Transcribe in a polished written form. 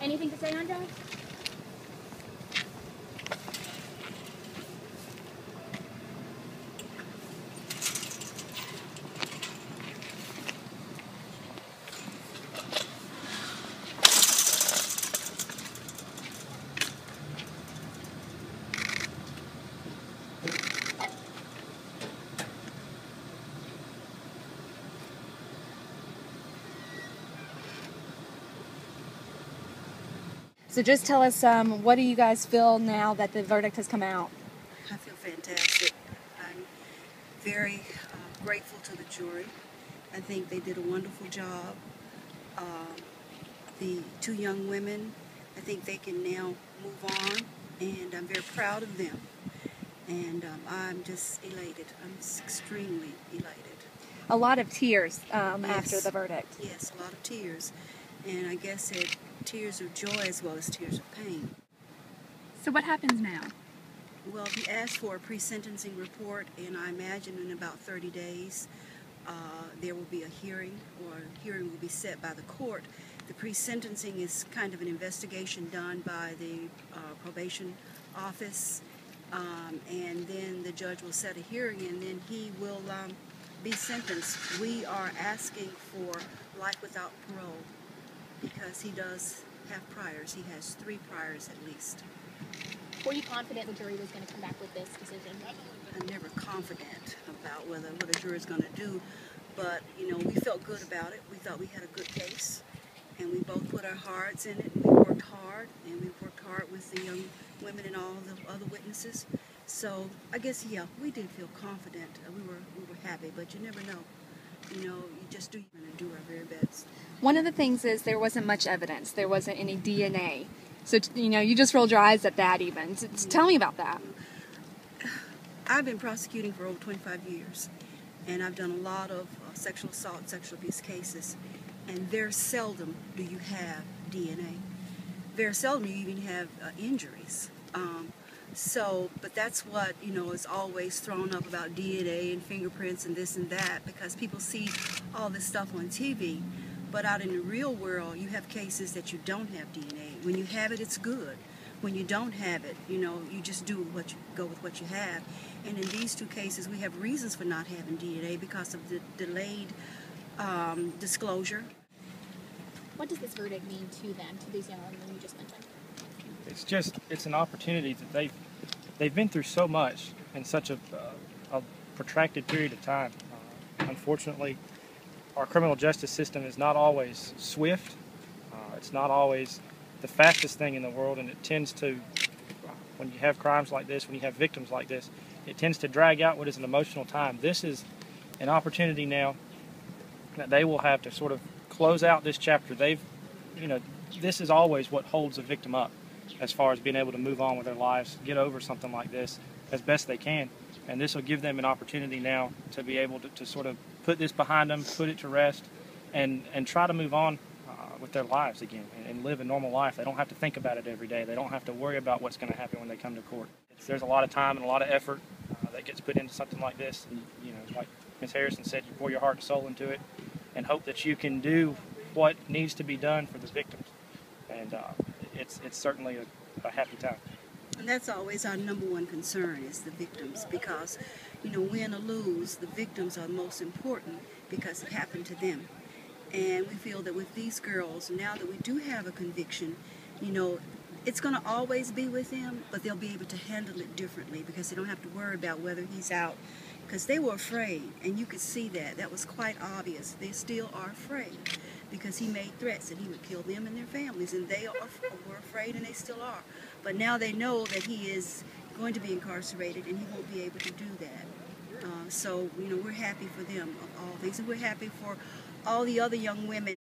Anything to say on Judge? So just tell us, what do you guys feel now that the verdict has come out? I feel fantastic. I'm very grateful to the jury. I think they did a wonderful job. The two young women, I think they can now move on, and I'm very proud of them. And I'm just elated. I'm extremely elated. A lot of tears Yes. after the verdict. Yes, a lot of tears. And I guess tears of joy as well as tears of pain. So what happens now? Well, we asked for a pre-sentencing report, and I imagine in about 30 days there will be a hearing, or a hearing will be set by the court. The pre-sentencing is kind of an investigation done by the probation office, and then the judge will set a hearing, and then he will be sentenced. We are asking for life without parole because he does have priors. He has 3 priors at least. Were you confident the jury was going to come back with this decision? I'm never confident about what a jury is going to do, but we felt good about it. We thought we had a good case, and we both put our hearts in it. We worked hard, and we worked hard with the young women and all the other witnesses. So I guess, yeah, we did feel confident. We were happy, but you never know. You just do our very best. One of the things is there wasn't much evidence. There wasn't any DNA. So, you just rolled your eyes at that even. So, tell me about that. I've been prosecuting for over 25 years, and I've done a lot of sexual assault, sexual abuse cases, and very seldom do you have DNA. Very seldom do you even have injuries. But that's what, is always thrown up about DNA and fingerprints and this and that, because people see all this stuff on TV. But out in the real world, you have cases that you don't have DNA. When you have it, it's good. When you don't have it, you just go with what you have. And in these 2 cases, we have reasons for not having DNA because of the delayed disclosure. What does this verdict mean to them, to these young women you just mentioned? It's an opportunity that they've been through so much in such a protracted period of time. Unfortunately, our criminal justice system is not always swift. It's not always the fastest thing in the world, and it tends to, when you have crimes like this, when you have victims like this, it tends to drag out what is an emotional time. This is an opportunity now that they will have to sort of close out this chapter. This is always what holds a victim up as far as being able to move on with their lives, get over something like this as best they can. And this will give them an opportunity now to be able to sort of put this behind them, put it to rest, and try to move on with their lives again and live a normal life. They don't have to think about it every day. They don't have to worry about what's going to happen when they come to court. There's a lot of time and a lot of effort that gets put into something like this. And, like Ms. Harrison said, you pour your heart and soul into it and hope that you can do what needs to be done for the victims. And it's certainly a happy time. And that's always our number one concern, is the victims, because, win or lose, the victims are most important because it happened to them. And we feel that with these girls, now that we do have a conviction, it's going to always be with them, but they'll be able to handle it differently because they don't have to worry about whether he's out, because they were afraid, and you could see that. That was quite obvious. They still are afraid because he made threats that he would kill them and their families, and they were afraid, and they still are. But now they know that he is going to be incarcerated and he won't be able to do that. So we're happy for them of all things, and we're happy for all the other young women